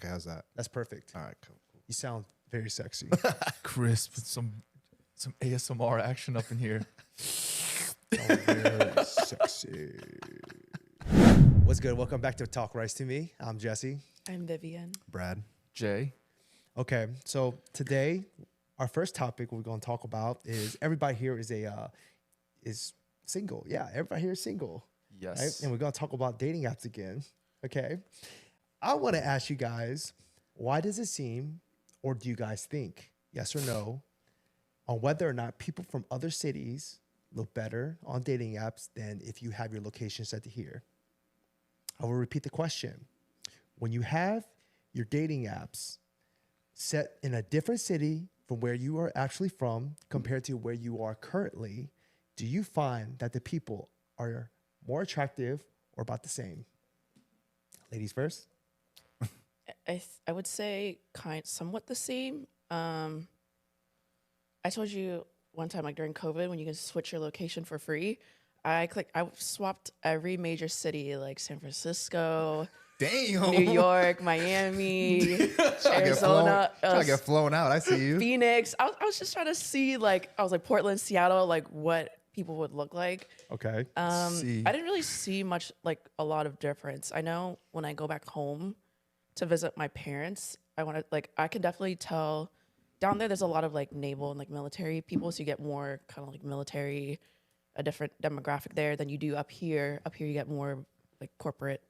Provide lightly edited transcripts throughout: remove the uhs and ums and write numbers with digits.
Okay, how's that? That's perfect. All right, cool. You sound very sexy. Crisp with some ASMR action up in here. Very sexy. What's good? Welcome back to Talk Rice to Me. I'm Jesse. I'm Vivian. Brad. Jay. Okay, so today our first topic we're going to talk about is everybody here is single. Yeah, everybody here is single. Yes. Right? And we're going to talk about dating apps again. Okay. I want to ask you guys, why does it seem, or do you guys think, yes or no, on whether or not people from other cities look better on dating apps than if you have your location set to here? I will repeat the question. When you have your dating apps set in a different city from where you are actually from compared to where you are currently, do you find that the people are more attractive or about the same? Ladies first. I would say somewhat the same. I told you one time, like during COVID, when you can switch your location for free, I swapped every major city, like San Francisco, Damn. New York, Miami, Arizona, Trying to get flown out. I see you. Phoenix. I was just trying to see, like, I was like Portland, Seattle, like what people would look like. Okay. I didn't really see much, like a lot of difference. I know when I go back home to visit my parents, I can definitely tell down there's a lot of like naval and like military people. So you get more kind of like military, a different demographic there than you do up here. Up here, you get more like corporate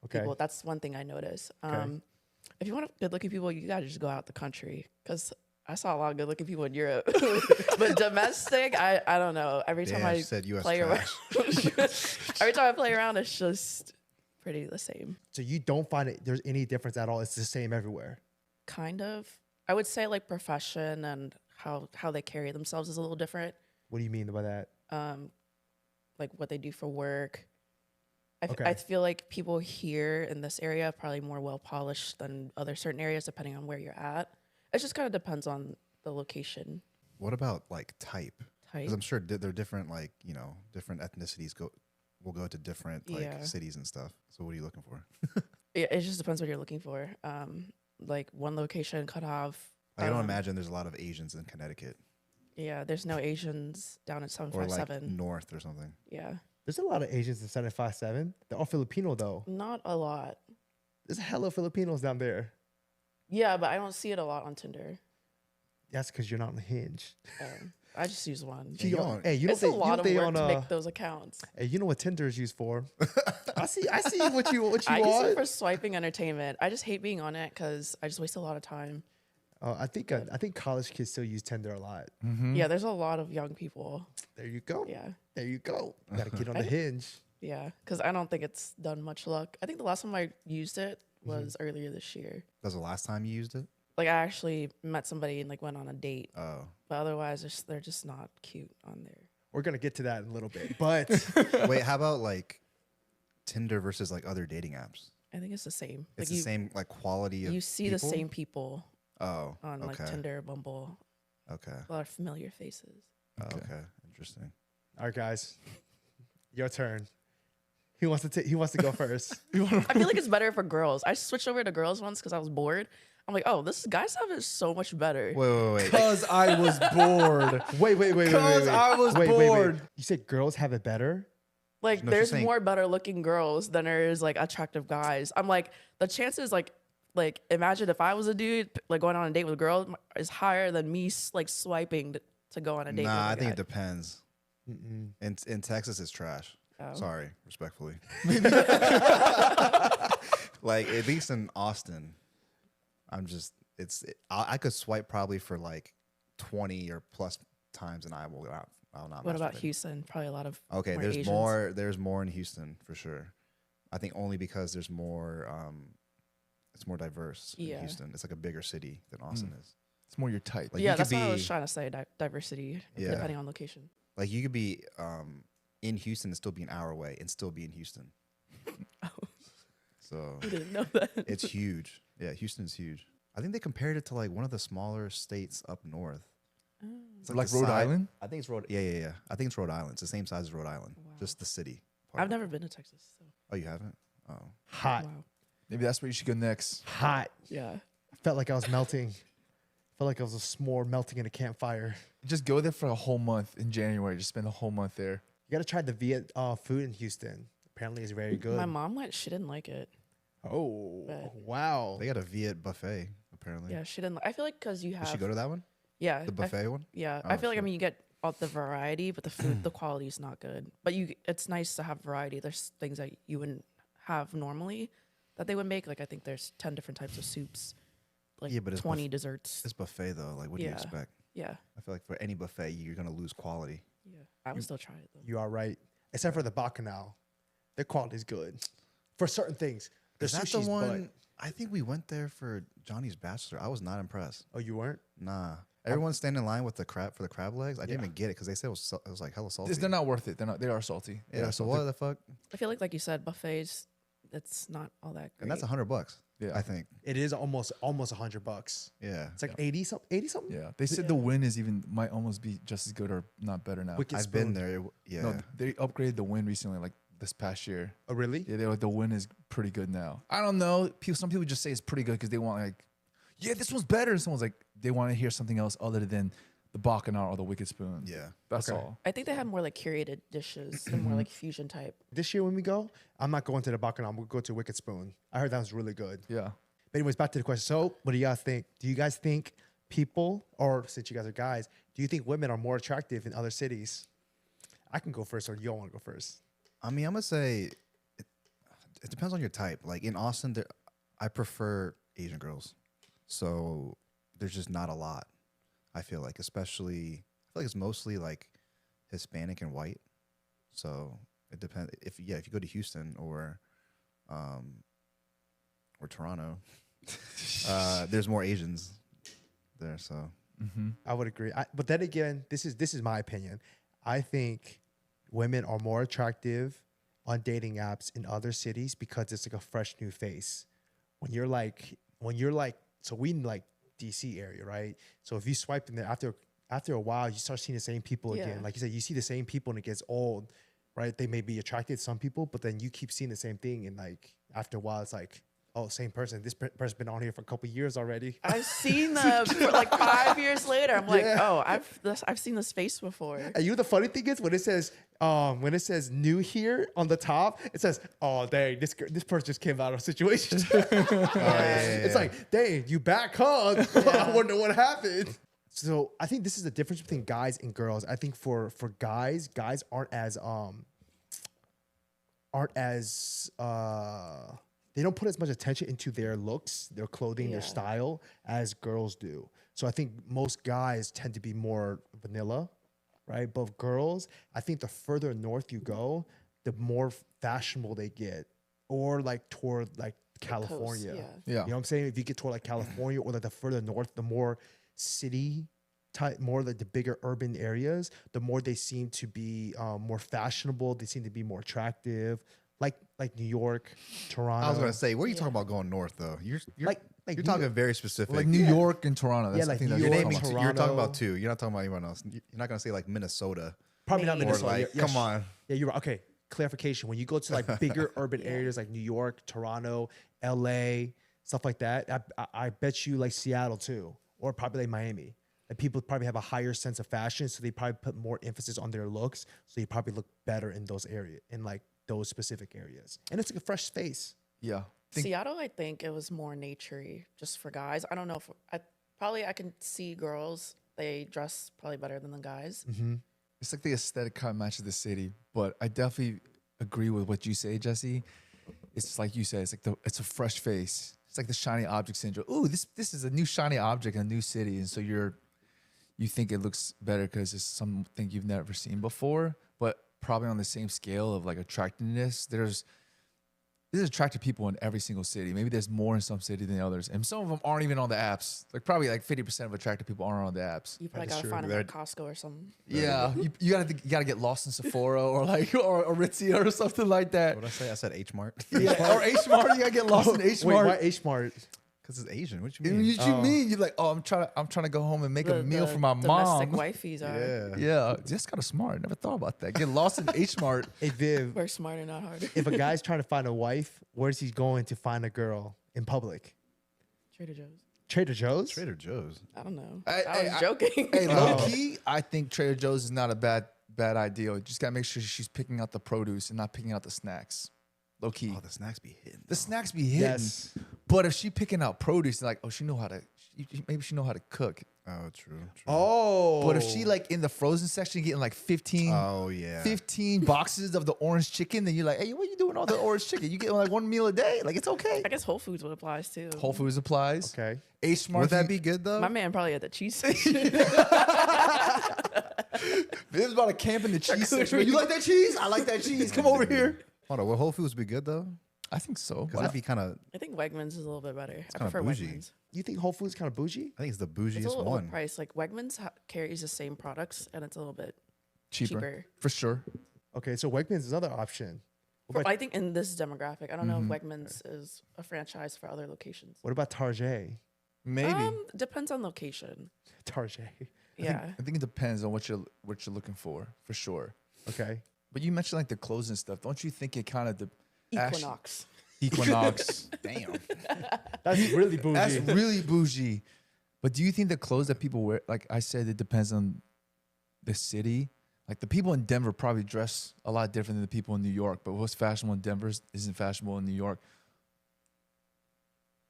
people. That's one thing I noticed. If you want good looking people, you gotta just go out the country, because I saw a lot of good looking people in Europe. But domestic, I don't know. Every time I play around, every time I play around, it's just pretty the same. So you don't find there's any difference at all? It's the same everywhere? Kind of. I would say like profession and how they carry themselves is a little different. What do you mean by that? Like what they do for work. I feel like people here in this area are probably more well polished than other certain areas, depending on where you're at. It just kind of depends on the location. What about like type? Because I'm sure they're different, like, you know, different ethnicities will go to different like cities and stuff. So what are you looking for? Yeah, it just depends what you're looking for. Like one location could have. I don't imagine there's a lot of Asians in Connecticut. Yeah, there's no Asians down at 757. Or like north or something. Yeah. There's a lot of Asians in 757. They're all Filipino though. Not a lot. There's hella Filipinos down there. Yeah, but I don't see it a lot on Tinder. That's because you're not on Hinge. I just use one. Hey, you know it's a lot of work to make those accounts. Hey, you know what Tinder is used for? I see what you I use want. it for swiping entertainment. I just hate being on it because I just waste a lot of time. I think college kids still use Tinder a lot. Mm-hmm. Yeah, there's a lot of young people. There you go. Yeah. There you go. You gotta get on the Hinge. Yeah, because I don't think it's done much luck. I think the last time I used it was earlier this year. That was the last time you used it? Like I actually met somebody and like went on a date. Oh. But otherwise, they're just not cute on there. We're gonna get to that in a little bit. But wait, how about like Tinder versus like other dating apps? I think it's the same. It's the same like quality of you see people? the same people. Oh. On like Tinder, Bumble. Okay. A lot of familiar faces. Okay. Interesting. All right, guys, your turn. He wants to go first. I feel like it's better for girls. I switched over to girls once because I was bored. I'm like, oh, this guy stuff is so much better. Wait. Because I was bored. Wait. Because I was bored. You said girls have it better? Like, there's more better looking girls than there is like attractive guys. I'm like, the chances like imagine if I was a dude like going on a date with a girl is higher than me like swiping to go on a date. Nah, I think it depends. In Texas, it's trash. Oh. Sorry, respectfully. Like at least in Austin, I could swipe probably for like 20 or plus times, and I'll not. What about Houston? Probably a lot of there's Asians. There's more in Houston for sure. I think only because there's more. It's more diverse in Houston. It's like a bigger city than Austin is. It's more your type. Like yeah, that's what I was trying to say. Diversity, Yeah. depending on location. Like you could be in Houston and still be an hour away and still be in Houston. Oh. So I didn't know that. it's huge. Yeah, Houston's huge. I think they compared it to like one of the smaller states up north. It's Like the Rhode side- Island? I think it's Rhode. Yeah. I think it's Rhode Island. It's the same size as Rhode Island. Wow. Just the city. part. I've never been to Texas. So. Oh, you haven't? Oh. Hot. Wow. Maybe that's where you should go next. Hot. Yeah. I felt like I was melting. Felt like I was a s'more melting in a campfire. Just go there for a whole month in January. Just spend a whole month there. You got to try the Viet food in Houston. Apparently, it's very good. My mom she didn't like it. Oh, But- wow. They got a Viet buffet apparently. Yeah, she didn't. I feel like because you have. Did she go to that one? Yeah. The buffet one? Yeah, Oh, I feel like shit. you get all the variety, but the food, the quality is not good. But it's nice to have variety. There's things that you wouldn't have normally that they would make. Like I think there's 10 different types of soups, like Yeah, but it's 20 desserts. It's buffet though. Like, what do you Yeah. expect? Yeah, I feel like for any buffet, you're gonna lose quality. yeah. I would still try it though. You are right. Except for the Bacchanal. Their quality is good. For certain things. Their Is that sushi's the one? butt. I think we went there for Johnny's bachelor. I was not impressed. Oh, you weren't? Nah. Everyone's standing in line with the crab for the crab legs. I didn't even get it because they said it was like hella salty. They're not worth it. They are salty. They Yeah. are So salty. what the fuck? I feel like you said, buffets. It's not all that great. And that's $100. Yeah. I think. It is almost $100. Yeah. It's like 80 something. Yeah. They said the Win is might almost be just as good or not better now. Wicked I've Spoon. been there. Yeah. No, they upgraded the Win recently, like this past year. Oh, really? Yeah, the Win is pretty good now. I don't know. Some people just say it's pretty good because they want like, yeah, this one's better. And someone's like, they want to hear something else other than the Bacchanal or the Wicked Spoon. Yeah. That's Okay. all. I think they have more like curated dishes and more like fusion type. This year when we go, I'm not going to the Bacchanal. We'll go to Wicked Spoon. I heard that was really good. Yeah. But anyways, back to the question. So what do you guys think? Do you guys think people, or since you guys are guys, do you think women are more attractive in other cities? I can go first, or you all want to go first? I mean, I'm gonna say it depends on your type. Like in Austin, I prefer Asian girls, so there's just not a lot. I feel like, especially, I feel like it's mostly like Hispanic and white. So it depends. If you go to Houston or Toronto, there's more Asians there. So I would agree. But then again, this is my opinion. I think women are more attractive on dating apps in other cities because it's like a fresh new face. When you're like, so we in like DC area, right? So if you swipe in there after a while, you start seeing the same people Yeah. again. Like you said, you see the same people and it gets old, right? They may be attracted to some people, but then you keep seeing the same thing, and like after a while, it's like, oh, same person. This person's been on here for a couple years already. I've seen them for like 5 years later. I'm like, oh, I've seen this face before. And the funny thing is when it says new here on the top, it says, oh dang, this person just came out of a situation. It's like, dang, you back, huh? I wonder what happened. So I think this is the difference between guys and girls. I think for guys aren't as they don't put as much attention into their looks, their clothing, their Yeah. style as girls do. So I think most guys tend to be more vanilla, right? But girls, I think the further north you go, the more fashionable they get, or like toward like California. yeah. Yeah. You know what I'm saying? If you get toward like California or like the further north, the more city type, more like the bigger urban areas, the more they seem to be more fashionable. They seem to be more attractive. Like New York, Toronto. I was gonna say, where are you talking about going north though? You're like you're New talking York. very specific. Like New York and Toronto. That's Yeah, the like thing New that's you're York, naming talking two. about. You're talking Toronto. about two. You're not talking about anyone else. You're not gonna say like Minnesota Probably not Maine. or Minnesota. like, Yeah, come on. Yeah, you're right. Okay, clarification. When you go to like bigger urban areas like New York, Toronto, LA, stuff like that, I bet you like Seattle too, or probably like Miami. Like people probably have a higher sense of fashion, so they probably put more emphasis on their looks. So you probably look better in those areas, in like those specific areas. And it's like a fresh face. Yeah. Seattle, I think it was more naturey just for guys. I don't know if I can see girls. They dress probably better than the guys. It's like the aesthetic kind of matches the city, but I definitely agree with what you say, Jesse. It's like you said, it's a fresh face. It's like the shiny object syndrome. Ooh, this is a new shiny object in a new city, and so you think it looks better because it's something you've never seen before. But probably on the same scale of like attractiveness, there's attractive people in every single city. Maybe there's more in some cities than others, and some of them aren't even on the apps. Like probably like 50% of attractive people aren't on the apps. You probably That is gotta true. find them at Costco or something. Yeah, you gotta get lost in Sephora or like or Aritzia or something like that. What did I say? I said H Mart. Yeah, or H Mart. You gotta get lost in H Wait, Mart. why H Mart? Because it's Asian. What you What mean? you mean? You're like, oh, I'm trying to go home and make a meal for my domestic mom. wifeys are. Yeah. Yeah, that's kind of smart. Never thought about that. Get lost in H Mart. Hey Viv, We're smarter, not harder. if a guy's trying to find a wife, where's he going to find a girl in public? Trader Joe's. Trader Joe's? Trader Joe's. I don't know. I- I was I- joking. Hey, low key, I think Trader Joe's is not a bad idea. You just gotta make sure she's picking out the produce and not picking out the snacks. Low key. Oh, the snacks be hitting. The snacks be hidden. Yes. But if she picking out produce, like, oh, maybe she know how to cook. Oh, true. Oh. But if she like in the frozen section getting like 15 Oh, yeah. 15 boxes of the orange chicken, then you're like, hey, what are you doing all the orange chicken? You get like one meal a day? Like, it's okay. I guess Whole Foods would apply too. Whole Foods applies. Okay. H Smart. Would that be good, though? My man probably at the cheese section. Viv's about to camp in the cheese section. You like that cheese? I like that cheese. Come over here. Hold on. Will Whole Foods be good, though? I think so. Because that'd be kind of, I think Wegmans is a little bit better. I kinda prefer bougie. Wegmans. You think Whole Foods kind of bougie? I think it's the It's a bougiest little one. overpriced. Like Wegmans carries the same products, and it's a little bit cheaper. cheaper. For sure. Okay, so Wegmans is another option. I think in this demographic, I don't know Mm-hmm. if Wegmans is a franchise for other locations. What about Target? Maybe. Depends on location. Target. Yeah. I think it depends on what you're looking for sure. Okay. But you mentioned like the clothes and stuff. Don't you think it kind of Equinox. Equinox? Damn. That's really bougie. That's really bougie. But do you think the clothes that people wear, like I said, it depends on the city? Like the people in Denver probably dress a lot different than the people in New York, but what's fashionable in Denver isn't fashionable in New York.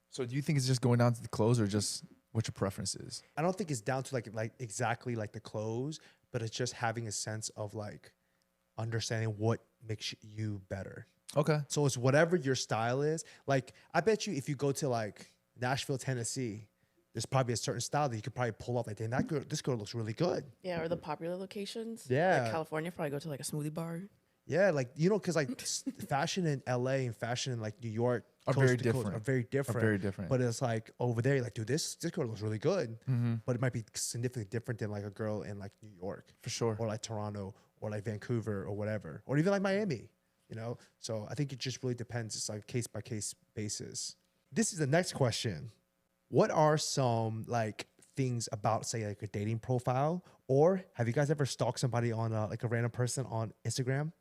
So do you think it's just going down to the clothes or just what your preference is? I don't think it's down to like exactly like the clothes, but it's just having a sense of like understanding what makes you better. Okay. So it's whatever your style is. Like I bet you if you go to like Nashville, Tennessee, there's probably a certain style that you could probably pull up. Like, damn, this girl looks really good. Yeah, or the popular locations. Yeah. Like California, probably go to like a smoothie bar. Yeah, like because like fashion in LA and fashion in like New York Are coast very to coast different. Are very different. very different. But it's like over there, you're like, dude, this girl looks really good. Mm-hmm. But it might be significantly different than like a girl in like New York For sure. or like Toronto or like Vancouver or whatever, or even like Miami. So I think it just really depends. It's like case by case basis. This is the next question. What are some like things about say like a dating profile, or have you guys ever stalked somebody on like a random person on Instagram?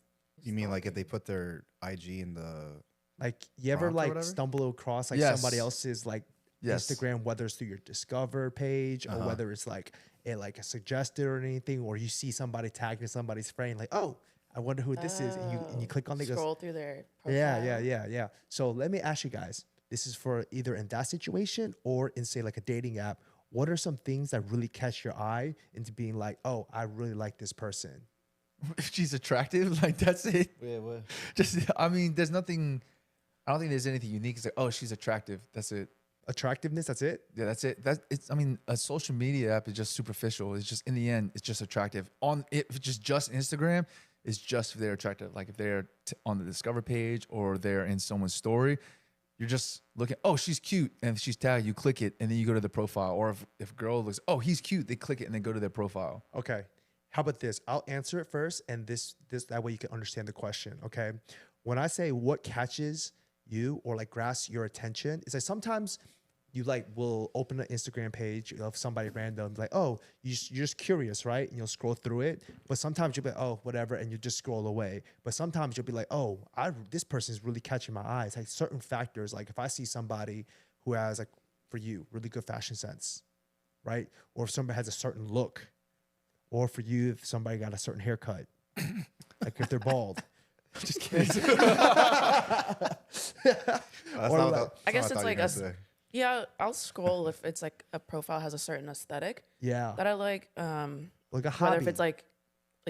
You mean like if they put their IG in the... Like you ever Prompt or like whatever? stumble across like Yes. somebody else's like Yes. Instagram, whether it's through your Discover page or whether it's like a suggested or anything, or you see somebody tagging somebody's friend, like, oh, I wonder who this is, and you click on it, it goes, Scroll through their profile. yeah. So let me ask you guys, this is for either in that situation or in say like a dating app. What are some things that really catch your eye into being like, oh, I really like this person? If she's attractive, like that's it. Yeah, what? Just, I mean, there's nothing. I don't think there's anything unique. It's like, oh, she's attractive. That's it. Attractiveness, that's it? Yeah, that's it. I mean, a social media app is just superficial. It's just in the end, it's just attractive. If it's just Instagram, it's just if they're attractive. Like if they're on the Discover page or they're in someone's story, you're just looking. Oh, she's cute, and if she's tagged, you click it, and then you go to the profile. Or if a girl looks, oh, he's cute, they click it and then go to their profile. Okay. How about this? I'll answer it first, and this that way you can understand the question. Okay. When I say what catches you or like grasps your attention, it's like sometimes you like will open an Instagram page of somebody random, like, oh, you're just curious, right? And you'll scroll through it. But sometimes you'll be like, oh, whatever, and you just scroll away. But sometimes you'll be like, oh, this person is really catching my eyes. Like certain factors, like if I see somebody who has like, for you, really good fashion sense, right? Or if somebody has a certain look, or for you, if somebody got a certain haircut, like if they're bald. Just kidding. I guess it's like yeah, I'll scroll if it's like a profile has a certain aesthetic Yeah. that I like. Like a hobby. Whether if it's like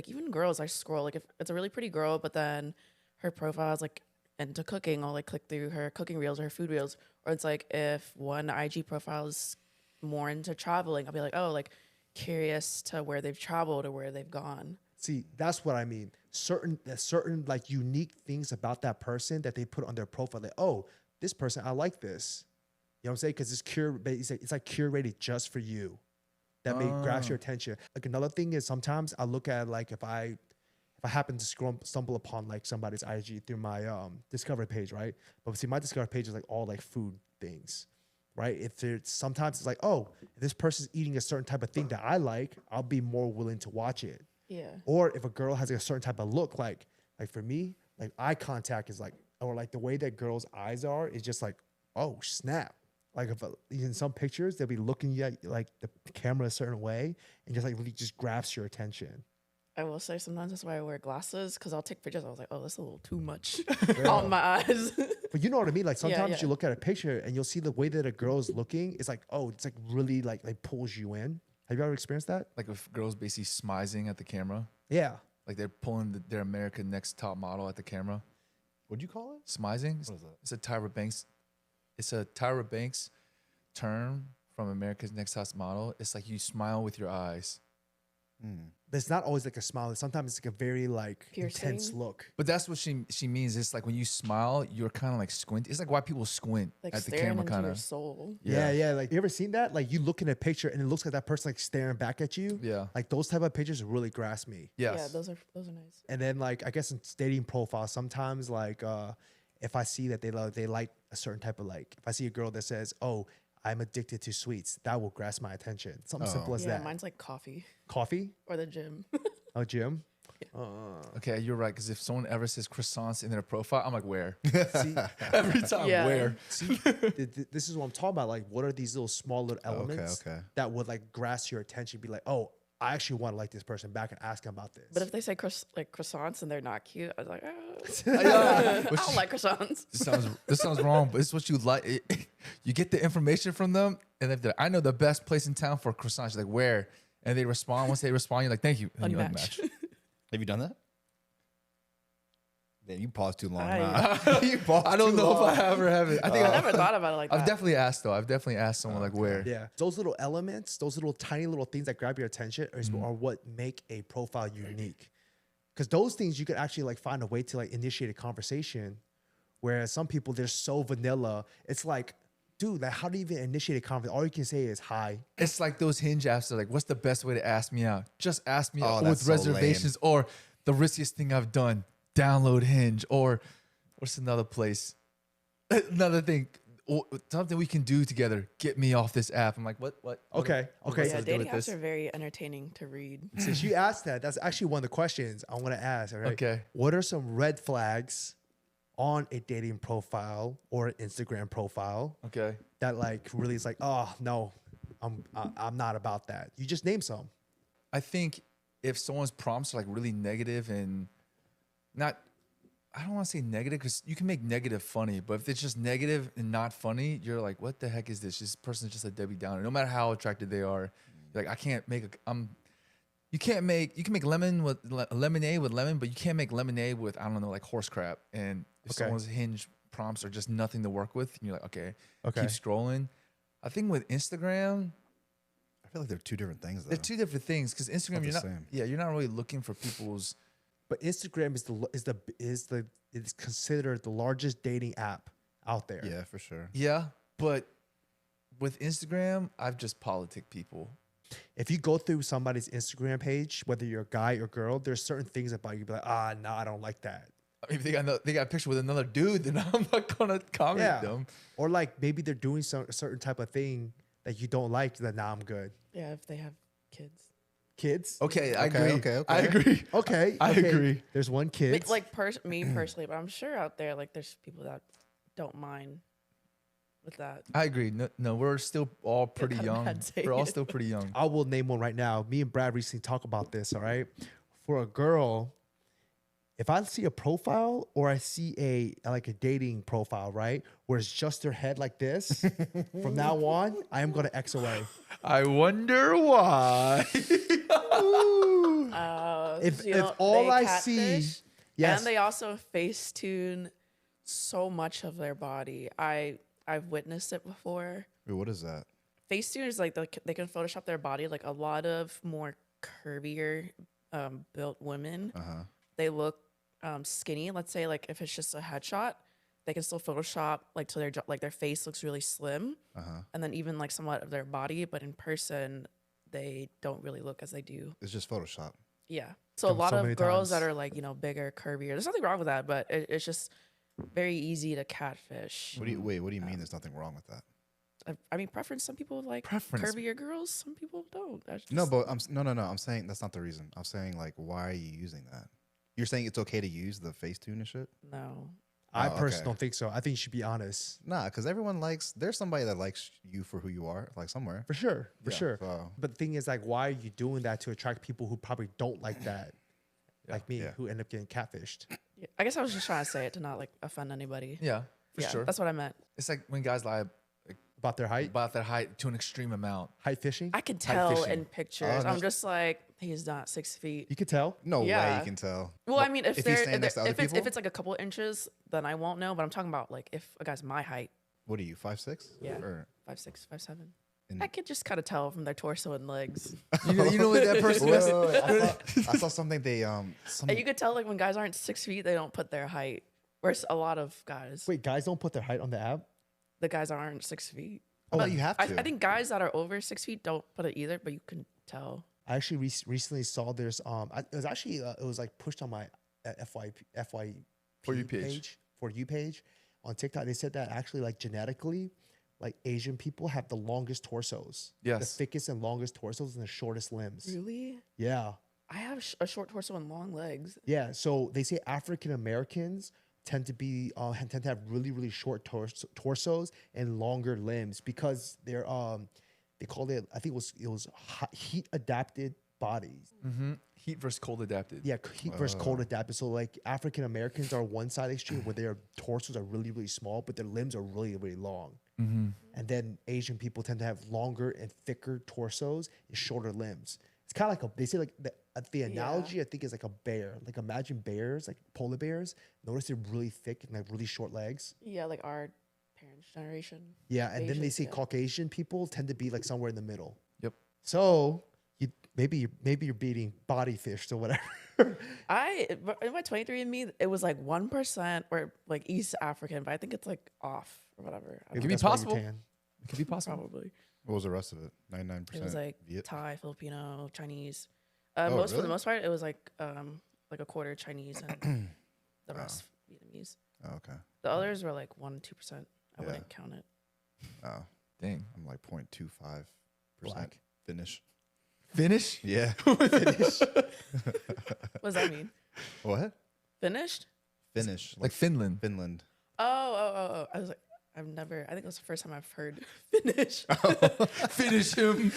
even girls, I scroll like if it's a really pretty girl, but then her profile is like into cooking, I'll like click through her cooking reels or her food reels. Or it's like if one IG profile is more into traveling, I'll be like, oh, like curious to where they've traveled or where they've gone. See, that's what I mean. Certain like unique things about that person that they put on their profile. Like, oh, this person, I like this. You know what I'm saying? Because it's like curated just for you. That may grasp your attention. Like another thing is sometimes I look at like if I happen to stumble upon like somebody's IG through my Discover page, right? But see, my Discover page is like all like food things. right? If there's sometimes it's like, oh, if this person's eating a certain type of thing that I like, I'll be more willing to watch it. Yeah. Or if a girl has like a certain type of look, like for me, like eye contact is like, or like the way that girls' eyes are is just like, oh snap. Like if in some pictures they'll be looking at like the camera a certain way and just like really just grabs your attention. I will say sometimes that's why I wear glasses because I'll take pictures. I was like, oh, that's a little too much on my eyes. But you know what I mean? Like sometimes yeah. you look at a picture and you'll see the way that a girl's looking. It's like, oh, it's like really like pulls you in. Have you ever experienced that? Like if girls basically smizing at the camera, Yeah. like they're pulling their American Next Top Model at the camera. What'd you call it? Smizing. What is that? It's a Tyra Banks. It's a Tyra Banks term from America's Next Top Model. It's like you smile with your eyes. But it's not always like a smile. Sometimes it's like a very like intense Piercing? look. But that's what she means. It's like when you smile, you're kind of like squint. It's like why people squint Like at the staring camera, into kind your of. soul. Yeah. Like you ever seen that? Like you look in a picture and it looks like that person like staring back at you. Yeah. Like those type of pictures really grasp me. Yes. Yeah, those are nice. And then like I guess in dating profiles, sometimes like if I see that they like a certain type of like if I see a girl that says, oh, I'm addicted to sweets, that will grasp my attention. Something simple as Yeah, that. mine's like coffee Coffee? or the gym. Oh, Jim? Okay, you're right. Because if someone ever says croissants in their profile, I'm like, where? See, Every time, Yeah. where? see this is what I'm talking about. Like, what are these little small little elements okay. that would like grasp your attention? Be like, oh, I actually want to like this person back and ask him about this. But if they say like croissants and they're not cute, I was like, oh, Yeah. I don't like croissants. This sounds wrong, but it's what you like. You get the information from them, and if I know the best place in town for croissants, you're like, where? And they respond. Once they respond, you're like, thank you. And you Unmatch. unmatch. Have you done that? Yeah, you paused too long. I- You paused I don't too know long. if I have or haven't. I think I never thought about it like that. I've definitely asked though. I've definitely asked someone like where. yeah, those little elements, those little tiny little things that grab your attention are what make a profile unique. Because those things you could actually like find a way to like initiate a conversation. Whereas some people they're so vanilla. It's like, dude, like how do you even initiate a conversation? All you can say is hi. It's like those Hinge apps. Are like, what's the best way to ask me out? Just ask me Oh, out that's with so reservations, or the riskiest thing I've done. Download Hinge, or what's another place? Another thing, or something we can do together. Get me off this app. I'm like, what? Okay. Okay. Yeah, Let's go dating with apps this. are very entertaining to read. Since you asked that, that's actually one of the questions I want to ask. All right. Okay. What are some red flags on a dating profile or an Instagram profile Okay. that like really is like, oh no, I'm not about that. You just name some. I think if someone's prompts are like really negative and not, I don't want to say negative because you can make negative funny, but if it's just negative and not funny, you're like, what the heck is this? This person's just a Debbie Downer. No matter how attractive they are, you're like, I can't make you can make lemonade with lemon, but you can't make lemonade with, I don't know, like horse crap. And if Okay. someone's Hinge prompts are just nothing to work with, and you're like, okay, Okay. keep scrolling. I think with Instagram, I feel like they're two different things, though. they're two different things because Instagram, the you're not, same. yeah, you're not really looking for people's. But Instagram is considered the largest dating app out there. Yeah, for sure. Yeah, but with Instagram, I've just politic people. If you go through somebody's Instagram page, whether you're a guy or girl, there's certain things about you be like, no, I don't like that. I mean, if they got a picture with another dude, then I'm not gonna comment Yeah. them. Or like maybe they're doing a certain type of thing that you don't like, then now I'm good. Yeah, if they have kids. Kids? Okay, I Okay, agree. okay. I agree. Okay. I okay. agree. There's one kid. Like me personally, but I'm sure out there, like there's people that don't mind with that. I agree. No, we're still all pretty kinda young. bad saying We're all it. still pretty young. I will name one right now. Me and Brad recently talked about this, all right? For a girl, if I see a profile or I see a dating profile, right, where it's just their head like this, from now on, I am going to X away. I wonder why. If You know, all they I see, catfish, yes, and they also Facetune so much of their body. I've witnessed it before. Wait, what is that? Facetune is like they can Photoshop their body. Like a lot of more curvier built women, they look skinny. Let's say like if it's just a headshot, they can still Photoshop like to their face looks really slim, and then even like somewhat of their body. But in person, they don't really look as they do. It's just Photoshop. Yeah. So a Done lot so of many girls that times. are like, bigger, curvier. There's nothing wrong with that, but it's just very easy to catfish. What do you mean? There's nothing wrong with that? I mean, preference. Some people like Preference. curvier girls. Some people don't. That's No, just- but no. I'm saying that's not the reason. I'm saying like, why are you using that? You're saying it's okay to use the Facetune and shit? no. I Oh, personally okay. don't think so. I think you should be honest. Nah, because everyone likes. There's somebody that likes you for who you are, like somewhere. For sure. For Yeah. sure. So But the thing is, like, why are you doing that to attract people who probably don't like that? Yeah. Like me, Yeah. who end up getting catfished. Yeah, I guess I was just trying to say it to not like offend anybody. Yeah, for Yeah, sure. that's what I meant. It's like when guys lie About their height, about their height to an extreme amount. height fishing. I can tell fishing. in pictures. Oh, I'm no. just like, he's not 6 feet. You could tell. no way Yeah. you can tell. Well, I mean, if he's they're standing next to other if it's people? like a couple inches, then I won't know. But I'm talking about like if a guy's my height, What are you, 5'6"? Yeah. Or 5'6", 5'7", in, I could just kind of tell from their torso and legs. You know what that person Wait, was? wait, wait. I saw something they And you could tell like when guys aren't 6 feet, they don't put their height. Whereas a lot of guys, Wait, guys don't put their height on the app. the guys aren't 6 feet. Oh, But you have I to. think guys that are over 6 feet don't put it either, but you can tell. I actually recently saw there's it was actually it was like pushed on my FYP For You page. For You page on TikTok. They said that actually like genetically, like Asian people have the longest torsos, the Yes. thickest and longest torsos and the shortest limbs. Really? Yeah, I have a short torso and long legs. yeah. So they say African Americans tend to be tend to have really short torsos and longer limbs because they're they called it, I think it was heat adapted bodies. Mm-hmm. Heat versus cold adapted. Yeah, heat versus cold adapted. So like African Americans are one side extreme where their torsos are really small, but their limbs are really long. Mm-hmm. And then Asian people tend to have longer and thicker torsos and shorter limbs. It's kind of like they say like the analogy I think is like a bear. Like imagine bears, like polar bears. Notice they're really thick and like really short legs. Yeah, like our parents' generation. Yeah, and then they Asians, say yeah. Caucasian people tend to be like somewhere in the middle. Yep. So maybe you're beating body fish or whatever. In my 23andMe, it was like 1% or like East African, but I think it's like off or whatever. I Maybe don't be that's why you're possible. tan. It could be know, possible. probably. what was the rest of it? 99%. It was like Viet? Thai, Filipino, Chinese. Oh, For the really? most part, it was like a quarter Chinese and the rest Vietnamese. Oh, okay. The others were like 1-2%. I Yeah. wouldn't count it. Oh, Dang. I'm like 0.25% Black. Finnish. Finish? Yeah. What does that mean? What? Finished? Finnish. Like Finland. Finland. Oh. I was like, I think it was the first time I've heard finish. Finish him.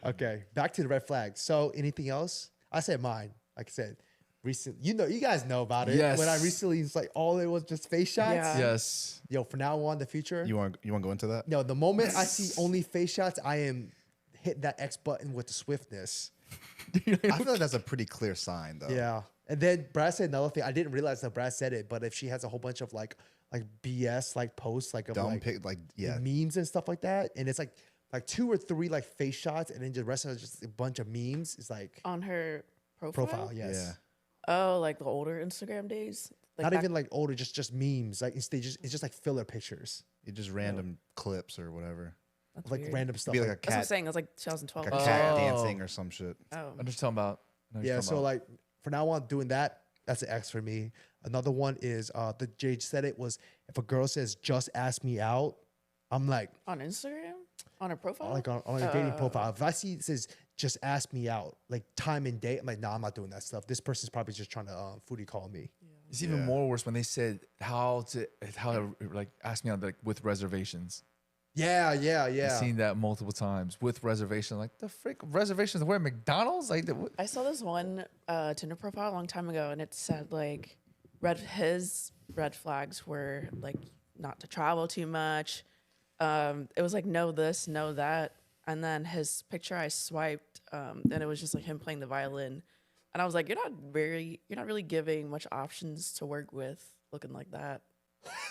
Okay, back to the red flags. So anything else? I said mine. Like I said, recent. You guys know about it. Yes. When I recently, it's like all it was just face shots. Yeah. Yes. Yo, from now on, the future. You want to go into that? No, the moment I see only face shots, I am hitting that X button with the swiftness. I feel like that's a pretty clear sign, though. Yeah. And then Brad said another thing. I didn't realize that Brad said it, but if she has a whole bunch of like BS like posts like of Dumb like pic, like yeah. memes and stuff like that, and it's like 2 or 3 like face shots, and then the rest of it is just a bunch of memes. It's like On her profile? profile, yes. Yeah. Oh, like the older Instagram days? Like Not back- even like older, just memes. Like it's just like filler pictures, It's just random clips or whatever. That's like weird. random stuff. Be like like- a That's what I'm cat, saying. It was like 2012. like a cat Oh. dancing or some shit. Oh. I'm just talking about. I know what you're yeah, talking so about. like for now on doing that, that's an X for me. Another one is the Jade said it was if a girl says just ask me out, I'm like On Instagram? On her profile? on a dating profile. If I see it says just ask me out, like time and date, I'm like, nah, I'm not doing that stuff. This person's probably just trying to foodie call me. It's even Yeah. more worse when they said how to like ask me out like with reservations. Yeah. I've seen that multiple times with reservations. Like the frick reservations where McDonald's like what? I saw this one Tinder profile a long time ago, and it said like his red flags were like not to travel too much. It was like no this, no that, and then his picture I swiped, and it was just like him playing the violin, and I was like, you're not really giving much options to work with, looking like that.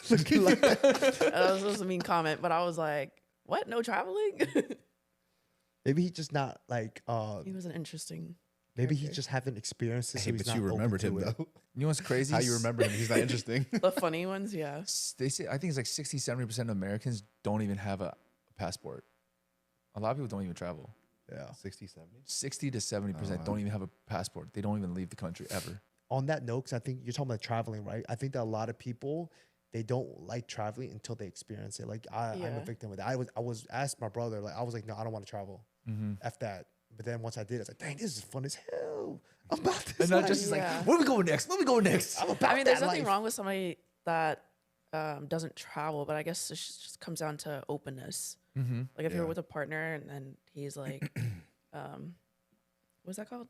Looking like That was a mean comment, but I was like, what? No traveling? maybe he just not like He was an interesting. maybe he character. just haven't experienced it. Hey, So he's but not you open remembered to him it. though. You know what's crazy? How you remember him? He's not interesting. The funny ones, yeah. They say I think it's like 60-70% of Americans don't even have a passport. A lot of people don't even travel. Yeah. 60, 70? 60 to 70% Oh, wow. don't even have a passport. They don't even leave the country ever. On that note, because I think you're talking about traveling, right? I think that a lot of people they don't like traveling until they experience it. Like I'm a Yeah. victim of that. I was asked my brother, like I was like, no, I don't want to travel. F that. But then once I did, I was like, dang, this is fun as hell. I'm about this. And not life. just Yeah. like, where we going next? Where we going next? I'm about I mean, there's that nothing life. wrong with somebody that doesn't travel, but I guess it just comes down to openness. Like if you're Yeah. with a partner and he's like, what's that called?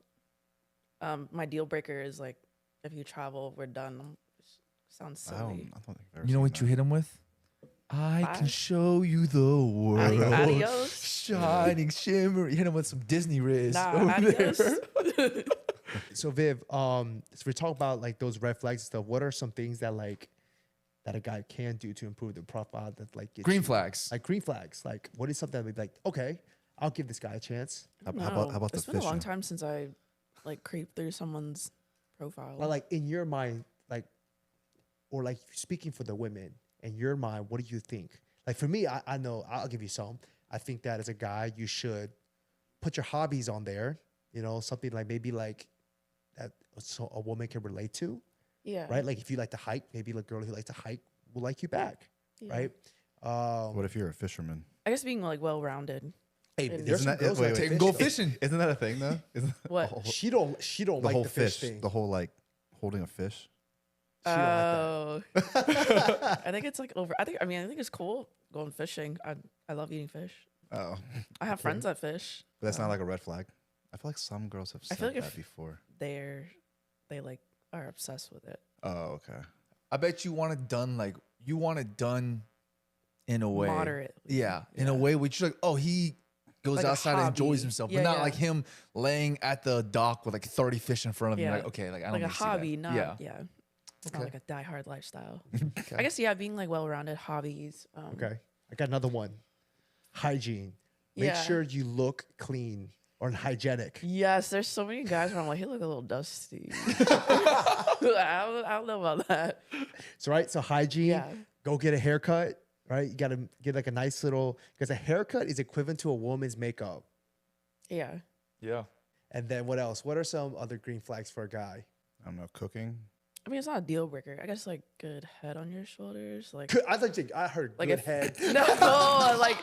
My deal breaker is like, if you travel, we're done. Sounds I don't silly. think I've ever You know seen what you that. hit him with? I can Bye. show you the world. Adios. Shining, shimmer. You hit him with some Disney Riz. Nah, over adios. there. So Viv, so we talk about like those red flags and stuff. What are some things that like that a guy can do to improve their profile that like gets Green you- flags. Like green flags. Like what is something that would be like, okay, I'll give this guy a chance. How No, about the it's been a long fishing? time since I like creeped through someone's profile. But like in your mind, like or like speaking for the women, in your mind, what do you think? Like for me, I know I'll give you some. I think that as a guy, you should put your hobbies on there. You know, something like maybe like that so a woman can relate to, yeah. right? Like if you like to hike, maybe a girl who likes to hike will like you back, Yeah. right? What if you're a fisherman? Oh, I guess being like well rounded. Hey, Isn't there's some that- girls wait, that wait. Take fish, go though. fishing. Isn't that a thing though? Isn't What? She don't the like whole the fish fish thing. the whole like holding a fish? She don't like that. Oh. I think it's like over. I think it's cool going fishing. I love eating fish. Oh, I have friends that fish. but that's not like a red flag. I feel like some girls have I said feel like that if- before. They like are obsessed with it. Oh, okay. I bet you want it done in a way. Moderately. Yeah, in a way which you're like, oh, he goes Like a outside and enjoys hobby. himself, Yeah, but not yeah. like him laying at the dock with like 30 fish in front of him. Yeah. Like, okay, like I don't Like a need to see that. hobby, not Yeah. It's Okay. not like a diehard lifestyle. Okay. I guess being like well-rounded hobbies. Okay, I got another one. Hygiene. Make Yeah. sure you look clean or hygienic. Yes, there's so many guys where I'm like, he look a little dusty. I don't know about that. So right, so hygiene. Yeah. Go get a haircut. Right, you gotta get like a nice little because a haircut is equivalent to a woman's makeup. Yeah. Yeah. And then what else? What are some other green flags for a guy? I don't know, cooking. I mean, it's not a deal breaker. I guess like good head on your shoulders, like I heard Like good if- head. no, like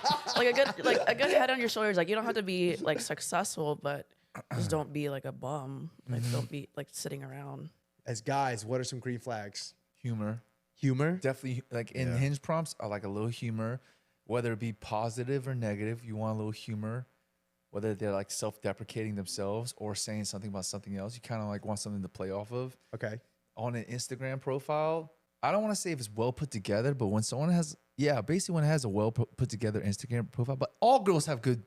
a good head on your shoulders. Like you don't have to be like successful, but just don't be like a bum. Like don't be like sitting around. As guys, what are some green flags? Humor. Humor. Definitely, like in Yeah. hinge prompts, I like a little humor, whether it be positive or negative. You want a little humor, whether they're like self-deprecating themselves or saying something about something else. You kind of like want something to play off of. Okay. On an Instagram profile, I don't want to say if it's well put together, but when someone has, basically when it has a well put together Instagram profile, but all girls have good,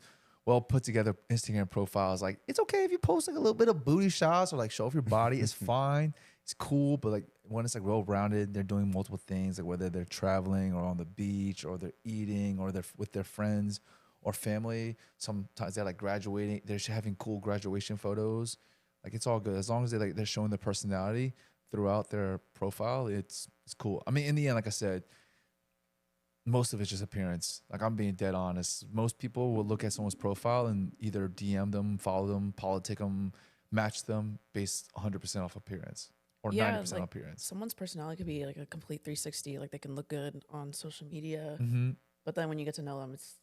well put together Instagram profiles. Like it's okay if you post like a little bit of booty shots or like show off your body. It's fine. It's cool, but like when it's like well rounded, they're doing multiple things, like whether they're traveling or on the beach or they're eating or they're with their friends or family. Sometimes they're like graduating, they're having cool graduation photos. Like it's all good as long as they're showing their personality throughout their profile. It's cool. I mean, in the end, like I said, most of it's just appearance. Like I'm being dead honest. Most people will look at someone's profile and either DM them, follow them, politic them, match them based 100% off appearance or 90% like, appearance. Someone's personality could be like a complete 360. Like they can look good on social media, Mm-hmm. but then when you get to know them, it's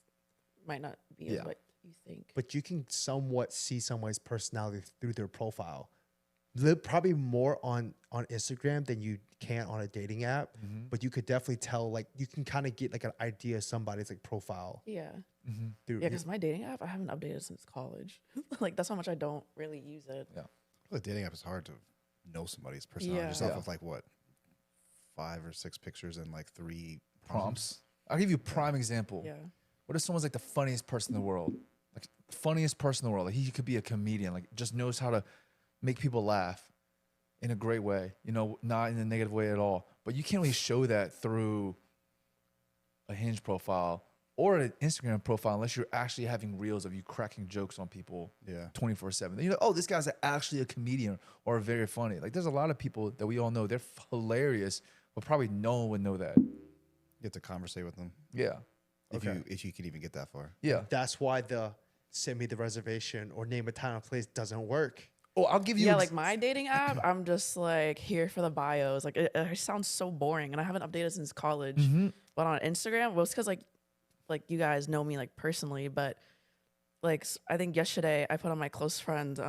might not be Yeah. what you think. But you can somewhat see someone's personality through their profile. Probably more on Instagram than you can on a dating app. Mm-hmm. But you could definitely tell, like, you can kind of get like an idea of somebody's like profile Yeah. Mm-hmm. through. Yeah, because my dating app, I haven't updated since college. Like that's how much I don't really use it. I feel like dating app is hard to know somebody's personality Yeah. just off Yeah. of like what 5 or 6 pictures and like 3 Prompts. I'll give you a prime example. Yeah. What if someone's like the funniest person in the world? Like funniest person in the world. Like he could be a comedian. Like just knows how to make people laugh in a great way. You know, not in a negative way at all. But you can't really show that through a Hinge profile or an Instagram profile unless you're actually having reels of you cracking jokes on people Yeah. 24/7. Then you're like, oh, this guy's actually a comedian or very funny. Like there's a lot of people that we all know they're hilarious, but probably no one would know that. You get to conversate with them Yeah. if you can even get that far. Yeah. That's why the send me the reservation or name a time and place doesn't work. Oh, I'll give you. Yeah, like my dating app, I'm just like here for the bios. Like it sounds so boring, and I haven't updated since college. Mm-hmm. But on Instagram, well, it's because like you guys know me like personally, but like I think yesterday I put on my close friend,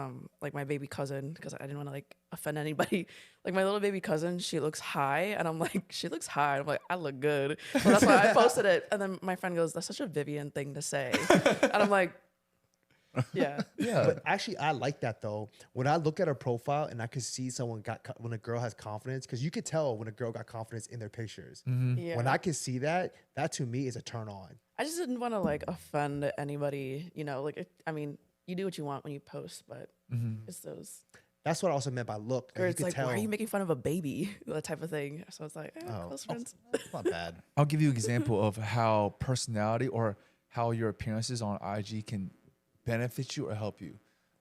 like my baby cousin, because I didn't want to like offend anybody. Like my little baby cousin, she looks high, and I'm like, she looks high. I'm like, I look good. So that's why I posted it. And then my friend goes, "That's such a Vivian thing to say," and I'm like, yeah. Yeah. But actually, I like that though. When I look at her profile and I can see when a girl has confidence, because you could tell when a girl got confidence in their pictures. Yeah. When I can see that, that to me is a turn on. I just didn't want to like offend anybody, you know. Like, I mean, you do what you want when you post, but it's those. That's what I also meant by look. Or You it's could like, tell. why are you making fun of a baby? That type of thing. So it's like, Oh, close friends. It's not bad. I'll give you an example of how personality or how your appearances on IG can benefit you or help you,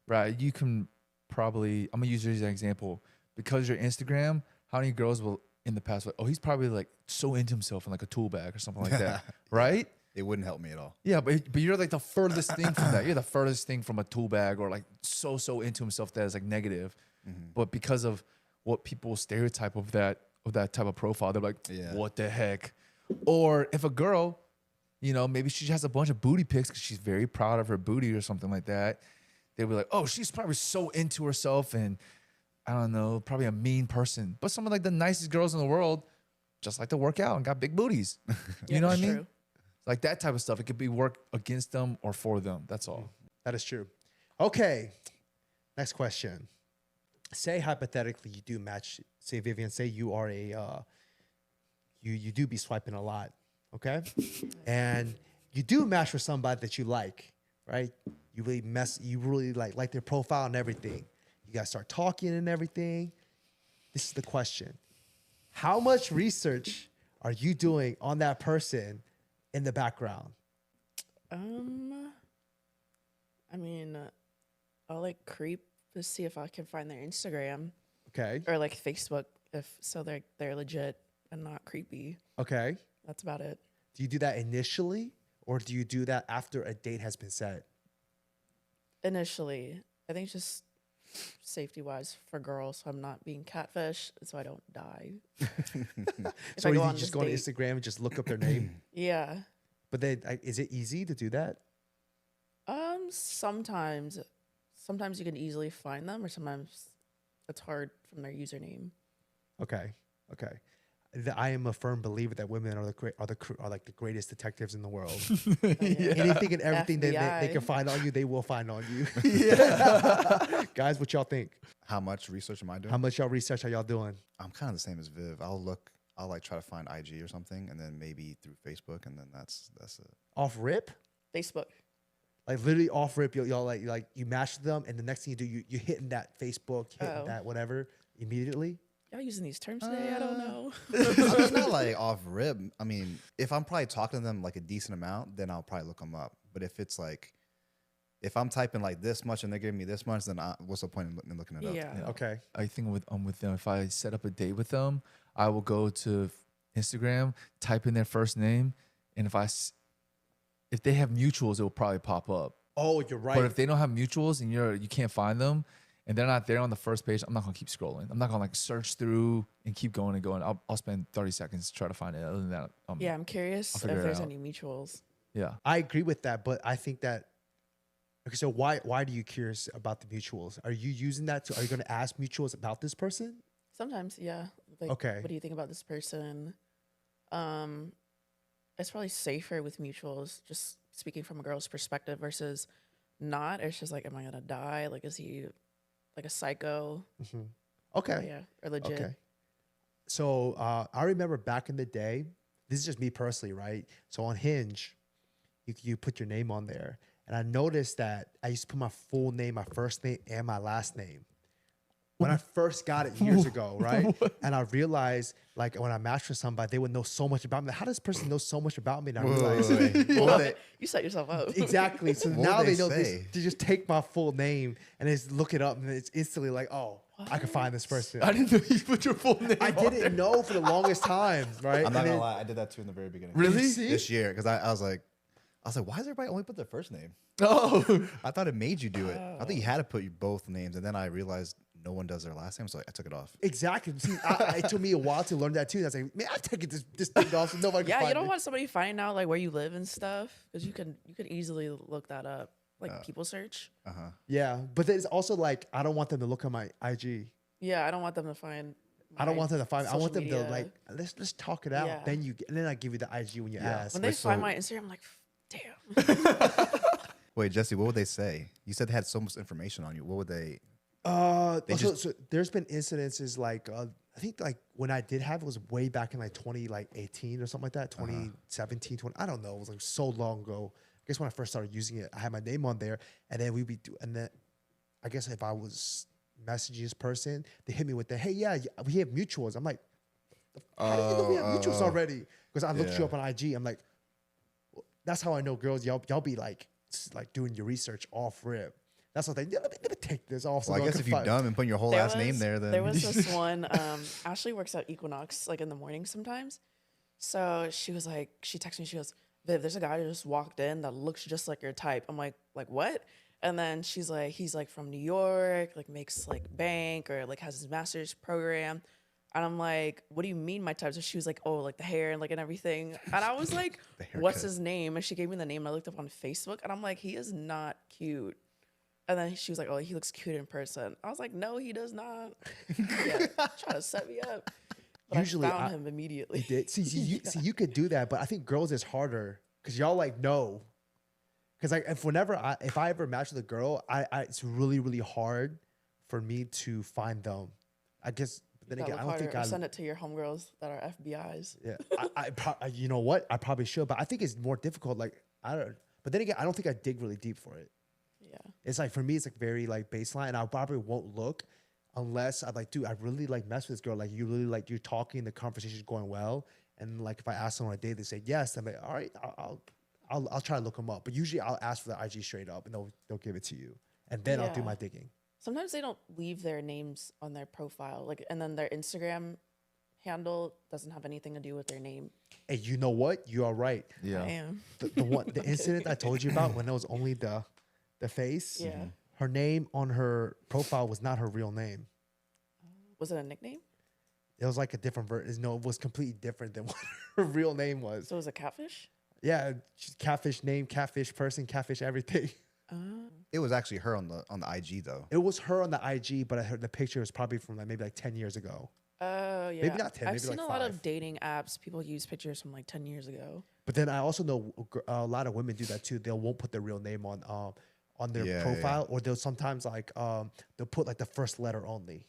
right? You can probably, I'm gonna use you as an example, because your Instagram, how many girls will in the past like, oh, he's probably like so into himself in like a tool bag or something like that, right? It wouldn't help me at all. Yeah, but you're like the furthest thing from that. You're the furthest thing from a tool bag or like so into himself that is like negative. But because of what people stereotype of that type of profile, they're like, Yeah. what the heck? Or if a girl, you know, maybe she has a bunch of booty pics because she's very proud of her booty or something like that. They'll be like, oh, she's probably so into herself and I don't know, probably a mean person. But some of like the nicest girls in the world just like to work out and got big booties. Yeah, You know what I that's mean? true. Like that type of stuff. It could be work against them or for them. That's all. That is true. Okay. Next question. Say hypothetically you do match, say Vivian, say you are you do be swiping a lot, okay? And you do match with somebody that you like, right? You really like their profile and everything. You guys start talking and everything. This is the question. How much research are you doing on that person in the background? I mean, I'll like creep to see if I can find their Instagram Okay. or like Facebook if so they're legit and not creepy. Okay. That's about it. Do you do that initially or do you do that after a date has been set? Initially, I think it's just safety wise for girls, so I'm not being catfish, so I don't die. So I you go on just this go on date. Instagram and just look up their name? Yeah. But then is it easy to do that? Sometimes you can easily find them, or sometimes it's hard from their username. Okay. Okay. I am a firm believer that women are like the greatest detectives in the world. Anything and everything that they can find on you, they will find on you. Guys, what y'all think? How much research am I doing? How much y'all research? How y'all doing? I'm kind of the same as Viv. I'll like try to find IG or something, and then maybe through Facebook, and then that's it. Off rip? Facebook. Like literally off rip, y'all like you match them, and the next thing you do, you hitting that Facebook, hitting that whatever immediately. Y'all using these terms today? I don't know. It's not like off rip. I mean, if I'm probably talking to them like a decent amount, then I'll probably look them up. But if it's like, if I'm typing like this much and they're giving me this much, then what's the point in looking it up? Yeah. Okay. I think with them, if I set up a date with them, I will go to Instagram, type in their first name, and if they have mutuals, it will probably pop up. Oh, you're right. But if they don't have mutuals and you can't find them, and they're not there on the first page, I'm not gonna keep scrolling. I'm not gonna like search through and keep going and going. I'll spend 30 seconds to try to find it. Other than that, Yeah, I'm curious if figure it there's out. any mutuals. yeah. I agree with that, but I think that. Okay, so why do you curious about the mutuals? Are you using that are you going to ask mutuals about this person? Sometimes, yeah. Like, Okay. what do you think about this person? It's probably safer with mutuals, just speaking from a girl's perspective versus not. It's just like, am I gonna die? Like, is he like a psycho? Okay. Yeah, or legit. Okay. So I remember back in the day, this is just me personally, right? So on Hinge, you put your name on there. And I noticed that I used to put my full name, my first name, and my last name. When I first got it years ago, right? And I realized, like, when I matched with somebody, they would know so much about me. How does this person know so much about me? And I realized, You set yourself up. exactly. So What now would they they know this, say? to just take my full name and just look it up, and it's instantly like, oh, I can find this person. I didn't know you put your full name. I didn't know for the longest time, right? I'm not And gonna then- lie, I did that too in the very beginning. Really? See? This year, because I was like, I was like, why does everybody only put their first name? Oh, I thought it made you do it. I think you had to put your both names, and then I realized no one does their last name, so I took it off. Exactly. See, it took me a while to learn that too. And I was like, man, I'm taking this thing off so nobody can Yeah, find you don't me. want somebody finding out like where you live and stuff because you could easily look that up, like people search. Yeah, but there's also like I don't want them to look at my IG. Yeah, I don't want them to find. I don't want them to find. I social want them media. to like let's talk it out. Yeah. Then and then I give you the IG when you ask. When they Wait, find so- my Instagram, I'm like, damn. Wait, Jesse, what would they say? You said they had so much information on you. What would they? So there's been incidences like I think like when I did have it was way back in like 2018 or something like that, 2017, 20. I don't know. It was like so long ago. I guess when I first started using it, I had my name on there, and then and then I guess if I was messaging this person, they hit me with the hey, yeah, we have mutuals. I'm like, how do you know we have mutuals already? Because I looked you up on IG. I'm like, well, that's how I know girls. Y'all be like doing your research off rip. That's what they. Let me take this off. Well, I guess if you're dumb and putting your whole last name there, then there was this one. Ashley works at Equinox like in the morning sometimes. So she was like, she texted me. She goes, Viv, there's a guy who just walked in that looks just like your type. I'm like what? And then she's like, he's like from New York, like makes like bank or like has his master's program. And I'm like, what do you mean my type? So she was like, oh, like the hair and like and everything. And I was like, what's his name? And she gave me the name. And I looked up on Facebook and I'm like, he is not cute. And then she was like, oh, he looks cute in person. I was like, no, he does not. Yeah, trying to set me up. But Usually I found him immediately. You did. See, you could do that, but I think girls is harder because y'all like know. Because like if I ever match with a girl, it's really really hard for me to find them. I guess. But then again, I don't think I send it to your homegirls that are FBI's. Yeah, you know what? I probably should, but I think it's more difficult. Like I don't. But then again, I don't think I dig really deep for it. Yeah. It's like for me, it's like very like baseline, and I probably won't look unless I'm like, dude, I really like mess with this girl. Like you really like you're talking, the conversation's going well, and like if I ask them on a date, they say yes. I'm like, all right, I'll try to look them up. But usually I'll ask for the IG straight up, and they'll give it to you, and then I'll do my digging. Sometimes they don't leave their names on their profile, like, and then their Instagram handle doesn't have anything to do with their name. And you know what? You are right. yeah. I am. The incident I told you about when it was only the face. Yeah. Her name on her profile was not her real name. Was it a nickname? It was like a different version. No, it was completely different than what her real name was. So it was a catfish? Yeah, she's catfish name, catfish person, catfish everything. it was actually her on the IG though. It was her on the IG, but I heard the picture was probably from like maybe like 10 years ago. Oh, yeah. Maybe not 10, I've maybe seen like a lot 5. of dating apps. People use pictures from like 10 years ago. But then I also know a lot of women do that too. They won't put their real name on their profile, or they'll sometimes like they'll put like the first letter only.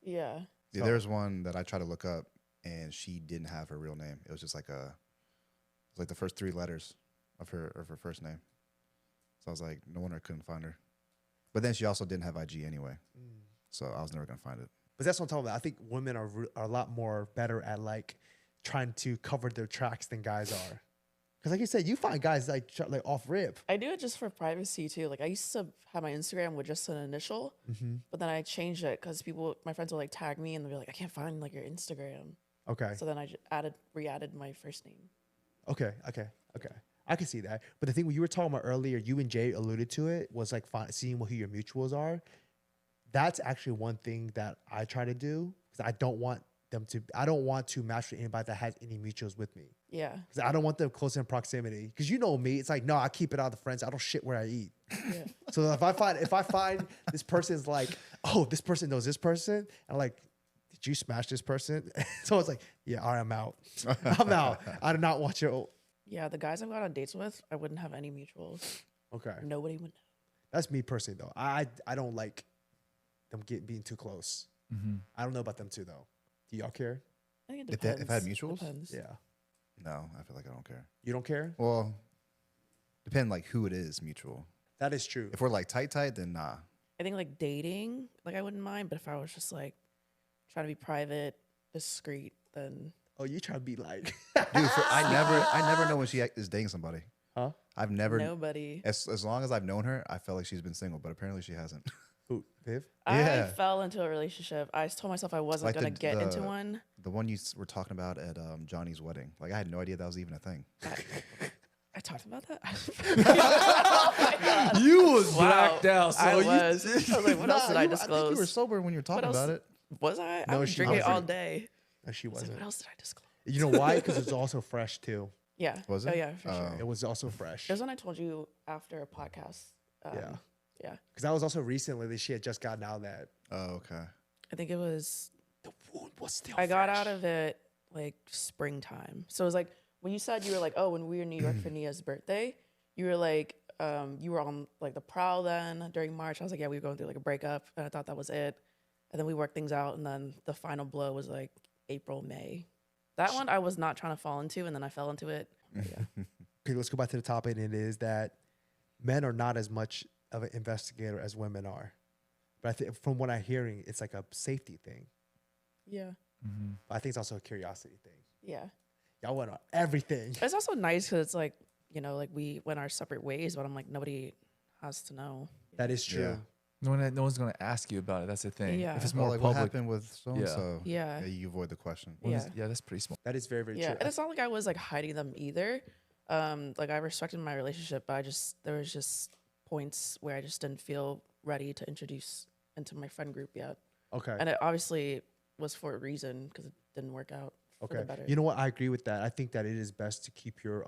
Yeah. Yeah, there's one that I tried to look up, and she didn't have her real name. It was just like the first 3 letters of her first name. So I was like, no wonder I couldn't find her. But then she also didn't have IG anyway, so I was never gonna find it. But that's what I'm talking about. I think women are a lot more better at like trying to cover their tracks than guys are. Because like you said, you find guys like off rip. I do it just for privacy too. Like I used to have my Instagram with just an initial, but then I changed it because my friends would like tag me and they'd be like, I can't find like your Instagram. Okay. So then I re-added my first name. Okay. I can see that. But the thing you were talking about earlier, you and Jay alluded to it, was like seeing who your mutuals are. That's actually one thing that I try to do because I don't want to match with anybody that has any mutuals with me. Yeah. Because I don't want them close in proximity. Because you know me, it's like, no, I keep it out of the friends. I don't shit where I eat. Yeah. So if I find this person's like, oh, this person knows this person, I'm like, did you smash this person? So it's like, yeah, all right, I'm out. I'm out. I do not want your. Yeah. The guys I've gone on dates with, I wouldn't have any mutuals. Okay. Nobody would know. That's me personally though. I don't like them being too close. I don't know about them too though. Do y'all care? I think it If depends. I had mutuals? Depends. Yeah. No, I feel like I don't care. You don't care? Well, depend like who it is mutual. That is true. If we're like tight, then nah. I think like dating, like I wouldn't mind, but if I was just like trying to be private, discreet, then Oh, you try to be like, Dude, I never know when she is dating somebody. huh? I've never nobody. as long as I've known her, I felt like she's been single, but apparently she hasn't. Who? Viv? I Yeah. fell into a relationship. I told myself I wasn't Like gonna get into one. The one you were talking about at Johnny's wedding. Like I had no idea that was even a thing. I talked about that. Oh my God. You was Wow. blacked out. So I you, was. I was like, what else did I I think disclose? you were sober when you were talking else? about it. Was I? I No, was she drinking all wasn't. day. No, she I was like, wasn't. what else did I disclose? You know why? Because it's also fresh too. Yeah. Was Oh it? yeah, for sure. It was also fresh. It was when I told you after a podcast. Yeah. Yeah. Because that was also recently that she had just gotten out of that. Oh, okay. I think it was. The wound was still I got out of it like springtime. So it was like when you said you were like, oh, when we were in New York for Nia's birthday, you were like, you were on like the prowl then during March. I was like, yeah, we were going through like a breakup, and I thought that was it. And then we worked things out, and then the final blow was like April, May. That one I was not trying to fall into, and then I fell into it. Yeah. Okay, let's go back to the topic. And it is that men are not as much of an investigator as women are. But I think from what I'm hearing, it's like a safety thing. Yeah. But I think it's also a curiosity thing. Yeah. Y'all went on everything. It's also nice because it's like, you know, like we went our separate ways, but I'm like, nobody has to know. That is true. Yeah. no one's gonna ask you about it. That's the thing. Yeah. If it's Well, more like what public, happened with so and so. Yeah. You avoid the question. Yeah. yeah, that's pretty small. That is very, very Yeah. true. And it's not like I was like hiding them either. Like I respected my relationship, but there was just points where I just didn't feel ready to introduce into my friend group yet. Okay. And it obviously was for a reason because it didn't work out for Okay. the better. You know what? I agree with that. I think that it is best to keep your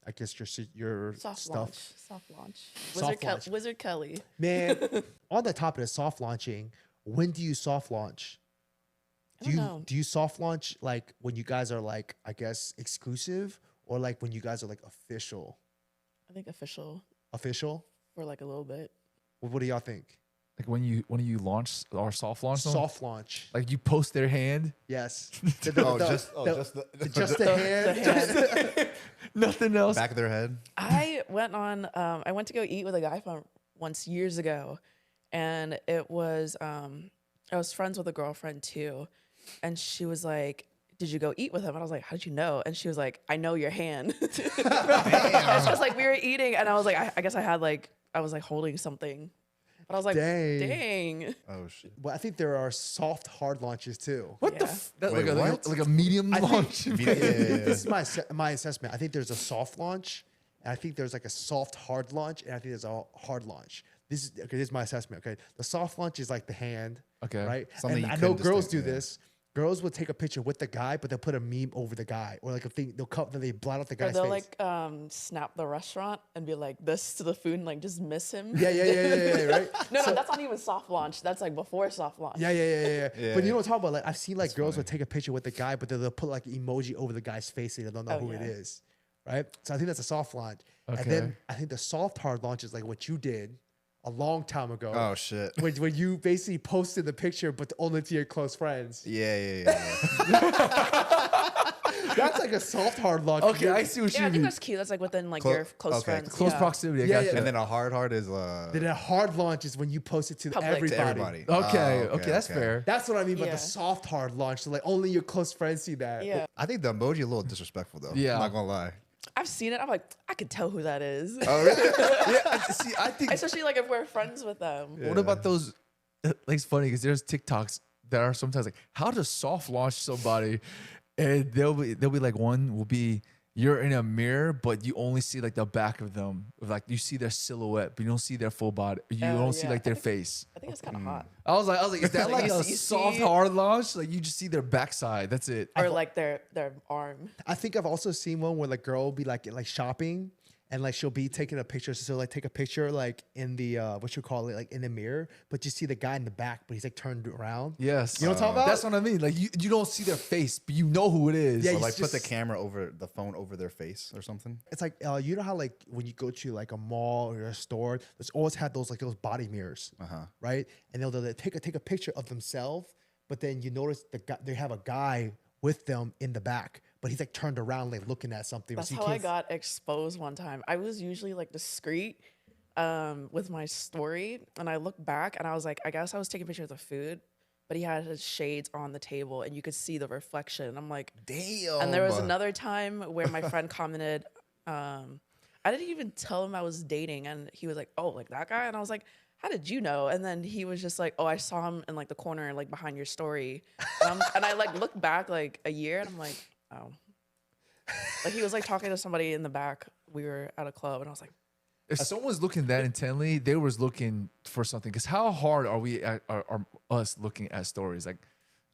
I guess your Soft stuff. launch. Soft launch. Soft launch. Wizard Kelly. Man, on the topic of soft launching, when do you soft launch? I don't know. Do you soft launch like when you guys are like, I guess, exclusive, or like when you guys are like official? I think official Official? for like a little bit. What do y'all think? Like when you launch or soft launch them, Soft launch. like you post their hand, Yes. Just just the hand. The hand. nothing else. back of their head. I went to go eat with a guy from once years ago, and it was I was friends with a girlfriend too, and she was like, did you go eat with him? And I was like, how did you know? And she was like, I know your hand. It's just like we were eating, and I was like, I guess I was like holding something, but I was like, dang. Oh shit. Well, I think there are soft hard launches too. What the? Yeah. That, Wait, what? like a medium I think- launch. This is my assessment. I think there's a soft launch, and I think there's like a soft hard launch, and I think there's a hard launch. This is my assessment. Okay, the soft launch is like the hand. Okay. Right. Something and you I know couldn't girls do distinct, yeah. this. Girls will take a picture with the guy, but they'll put a meme over the guy, or like a thing. They blot out the Or guy's they'll face. like snap the restaurant and be like this to the food and like just miss him. Yeah, right. No, that's not even soft launch. That's like before soft launch. Yeah. Yeah, But you know what I'm talking about? Like I've seen like girls would take a picture with the guy, but they'll put like emoji over the guy's face so they don't know who it yeah. is. Right? So I think that's a soft launch. Okay. And then I think the soft hard launch is like what you did a long time ago. Oh shit. When you basically posted the picture, but only to your close friends. Yeah. That's like a soft hard launch. Okay, I see what Yeah, you I think mean. that's cute. That's like within like Clo- your close okay, friends. Close yeah. proximity. I Yeah, got yeah. you. And then a hard is Then a hard launch is when you post it to Public. everybody. to everybody. Okay, Oh, okay, that's fair. That's what I mean by Yeah. the soft hard launch. So like only your close friends see that. Yeah. I think the emoji a little disrespectful though. Yeah. I'm not gonna lie. I've seen it. I'm like, I could tell who that is. Oh really? Yeah, see, I think. Especially like if we're friends with them. What about those? Like, it's funny because there's TikToks that are sometimes like, how to soft launch somebody, and they'll be like, one will be you're in a mirror, but you only see like the back of them, like you see their silhouette, but you don't see their full body. You Oh, don't see yeah. like their face. I think it's kind of hot. I was like, is that Like like you a see- you soft see- hard launch? Like you just see their backside. That's it. Or like their arm. I think I've also seen one where the girl will be like shopping and like she'll be taking a picture. So like take a picture like in the what you call it, like in the mirror, but you see the guy in the back, but he's like turned around. Yes. You know what I'm talking about? That's what I mean. Like you don't see their face, but you know who it is. Yeah, Or you like put the just- camera over the phone over their face or something. It's like you know how like when you go to like a mall or a store, there's always had those body mirrors, right? And they'll take a picture of themselves, but then you notice they have a guy with them in the back, but he's like turned around like looking at something. That's So you how I can't- got exposed one time. I was usually like discreet with my story, and I looked back and I was like, I guess I was taking pictures of food, but he had his shades on the table and you could see the reflection. I'm like, Damn. and there was another time where my friend commented, I didn't even tell him I was dating, and he was like, oh, like that guy? And I was like, how did you know? And then he was just like, oh, I saw him in like the corner, like behind your story. And I like looked back like a year and I'm like, oh. Like he was like talking to somebody in the back. We were at a club, and I was like, If someone's looking that intently, they was looking for something. Because how hard are we are us looking at stories? Like,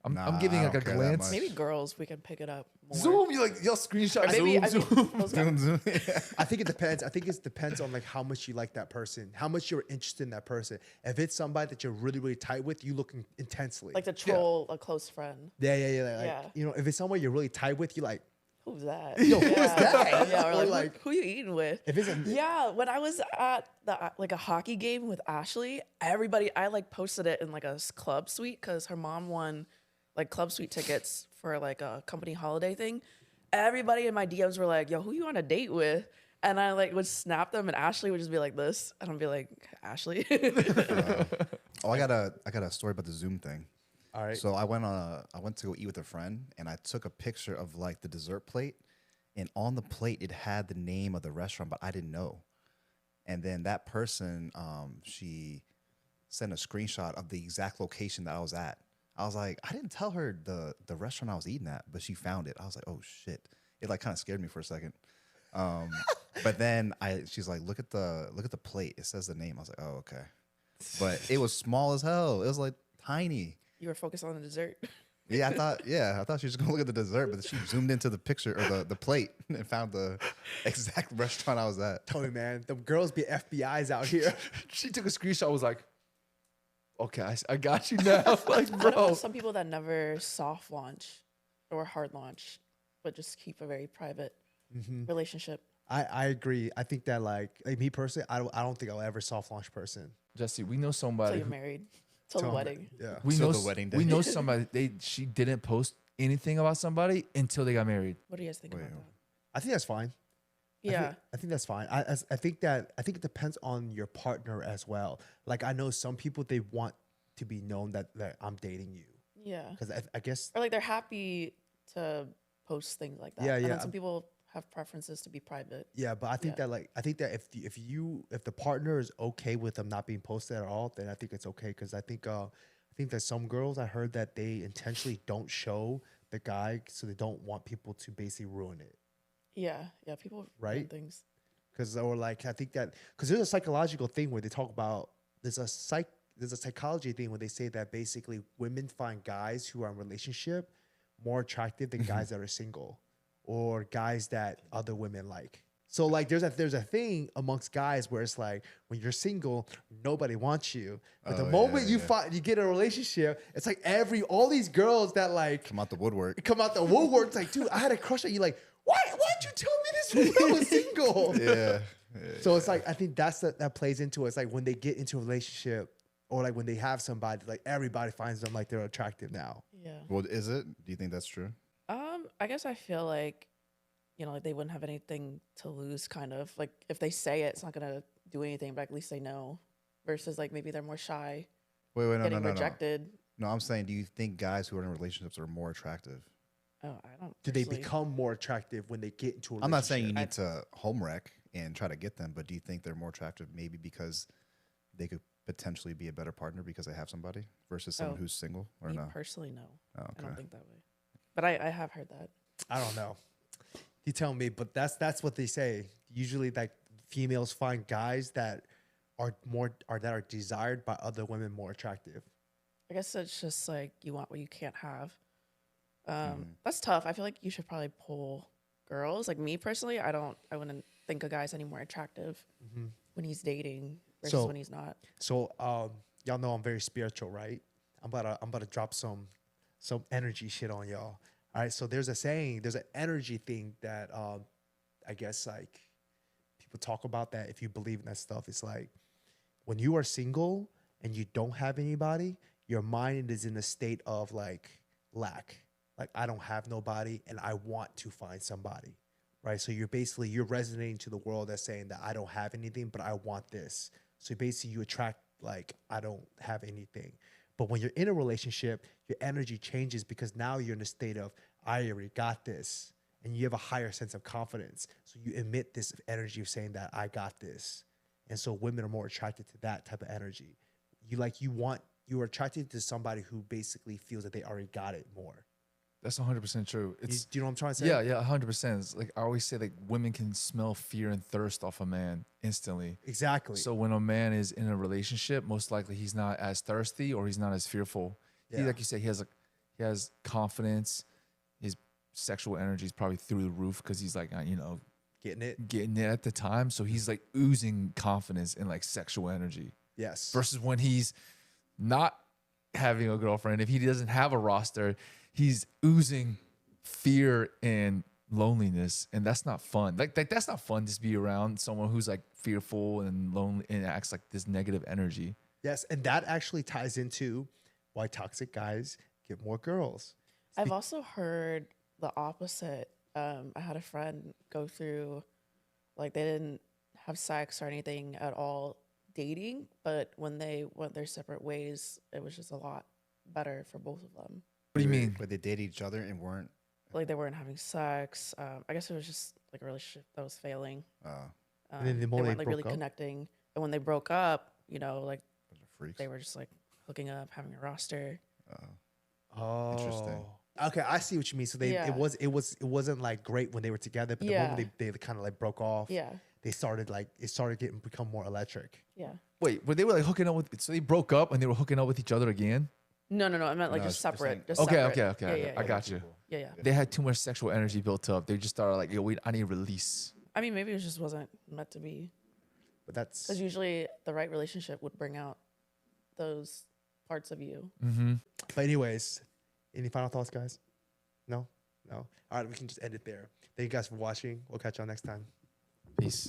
I'm Nah, giving I like a don't care that glance. much. maybe girls we can pick it up more. Zoom, you like, yo, screenshot, Or maybe zoom, zoom. those guys- Zoom. Yeah. I think it depends. I think it depends on like how much you like that person, how much you're interested in that person. If it's somebody that you're really, really tight with, you look intensely. like to troll a close friend. yeah. Like, Yeah. you know, if it's someone you're really tight with, you like, Who's that? Yo, who is that? Yeah, or Or like, like- who you eating with? if it's a, Yeah, when I was at the like a hockey game with Ashley, everybody I like posted it in like a club suite because her mom won like club suite tickets for like a company holiday thing. Everybody in my DMs were like, "Yo, who you on a date with?" And I like would snap them, and Ashley would just be like this, and I'd be like, "Ashley." Oh, I got a story about the Zoom thing. all right. So I went to go eat with a friend, and I took a picture of like the dessert plate, and on the plate it had the name of the restaurant, but I didn't know. And then that person, she sent a screenshot of the exact location that I was at. I was like, I didn't tell her the restaurant I was eating at, but she found it. I was like, oh shit! It like kind of scared me for a second. But then she's like, look at the plate. It says the name. I was like, oh okay. But it was small as hell. It was like tiny. You were focused on the dessert. Yeah, I thought she was just gonna look at the dessert, but she zoomed into the picture or the plate and found the exact restaurant I was at. Tell me, man, them girls be FBI's out here. She took a screenshot. Was like, okay, I got you now. Like, I know bro. some people that never soft launch or hard launch, but just keep a very private relationship. I agree. I think that like me personally, I don't think I'll ever soft launch person. Jesse, we know Till somebody. you're married, till the Tell me. wedding. Yeah. We Till know the wedding day. We know somebody. She didn't post anything about somebody until they got married. What do you guys think Wait, about that? I think that's fine. Yeah. I think that's fine. I think it depends on your partner as well. Like I know some people they want to be known that I'm dating you Yeah. because I guess Or like they're happy to post things like that. Yeah, And yeah. then some people have preferences to be private. yeah. But I think Yeah. that like I think that if the partner is okay with them not being posted at all, then I think it's okay because I think that some girls I heard that they intentionally don't show the guy so they don't want people to basically ruin it. Yeah. Yeah. People ruin Right? things. Because or like I think that because there's a psychological thing where they talk about there's a psychology thing where they say that basically women find guys who are in relationship more attractive than guys that are single or guys that other women like. So like there's a thing amongst guys where it's like when you're single nobody wants you, but the Oh, moment yeah, you yeah. you get in a relationship it's like all these girls that like Come out the woodwork. come out the woodwork. It's like, dude, I had a crush on you. Like, why'd you tell me this when I was single? Yeah. So it's like I think that plays into it. It's like when they get into a relationship or like when they have somebody, like everybody finds them like they're attractive now. Yeah. Well, is it? Do you think that's true? I guess I feel like, like they wouldn't have anything to lose, kind of. Like if they say it, it's not gonna do anything, but at least they know. Versus like maybe they're more shy, Wait, no, getting no. rejected. No, I'm saying, do you think guys who are in relationships are more attractive? Oh, I don't. Do they personally- become more attractive when they get into a relationship? I'm not saying you need to home wreck and try to get them, but do you think they're more attractive maybe because they could potentially be a better partner because they have somebody versus someone Oh, who's single or Me no? personally, no. Oh, I okay. don't think that way. But I have heard that. I don't know. You tell me, but that's what they say. Usually, like females find guys that are desired by other women more attractive. I guess it's just like you want what you can't have. Mm-hmm. That's tough. I feel like you should probably pull girls. Like me personally, I wouldn't think a guy's any more attractive when he's dating versus So- when he's not. So y'all know I'm very spiritual, right? I'm about to drop some energy shit on y'all. All right. So there's a saying, there's an energy thing that I guess like people talk about that if you believe in that stuff. It's like when you are single and you don't have anybody, your mind is in a state of like lack. Like I don't have nobody and I want to find somebody. Right. So you're resonating to the world that's saying that I don't have anything, but I want this. So basically you attract like I don't have anything. But when you're in a relationship, your energy changes because now you're in a state of I already got this. And you have a higher sense of confidence. So you emit this energy of saying that I got this. And so women are more attracted to that type of energy. You are attracted to somebody who basically feels that they already got it more. That's 100% true. Do It's you know what I'm trying to say? yeah, yeah, 100%. It's like I always say, like women can smell fear and thirst off a man instantly. Exactly. So when a man is in a relationship, most likely he's not as thirsty or he's not as fearful. He, Yeah. like you say, he has confidence. His sexual energy is probably through the roof because he's like, Getting it? getting it at the time. So he's like oozing confidence and like sexual energy. Yes. Versus when he's not having a girlfriend, if he doesn't have a roster, he's oozing fear and loneliness, and that's not fun. Like that's not fun to be around someone who's like fearful and lonely and acts like this negative energy. Yes, and that actually ties into why toxic guys get more girls. I've also heard the opposite. I had a friend go through, like, they didn't have sex or anything at all dating, but when they went their separate ways, it was just a lot better for both of them. What do you mean? But they dated each other and weren't. Like, they weren't having sex. I guess it was just like a relationship that was failing. And then the They more they weren't like really broke up? connecting. And when they broke up, like Freaks. they were just like hooking up, having a roster. Oh, Interesting. Okay, I see what you mean. So Yeah. it wasn't like great when they were together, but the Yeah. moment they kind of like broke off, Yeah, it started become more electric. yeah. Wait, were they were like hooking up with? So they broke up and they were hooking up with each other again? No. I meant like No, just it's- separate. it's Just Okay, separate. okay. Yeah, I got you. Yeah. They had too much sexual energy built up. They just started like, yo, wait, I need release. I mean, maybe it just wasn't meant to be. But that's Because usually the right relationship would bring out those parts of you. But anyways, any final thoughts, guys? No. All right, we can just end it there. Thank you guys for watching. We'll catch y'all next time. Peace.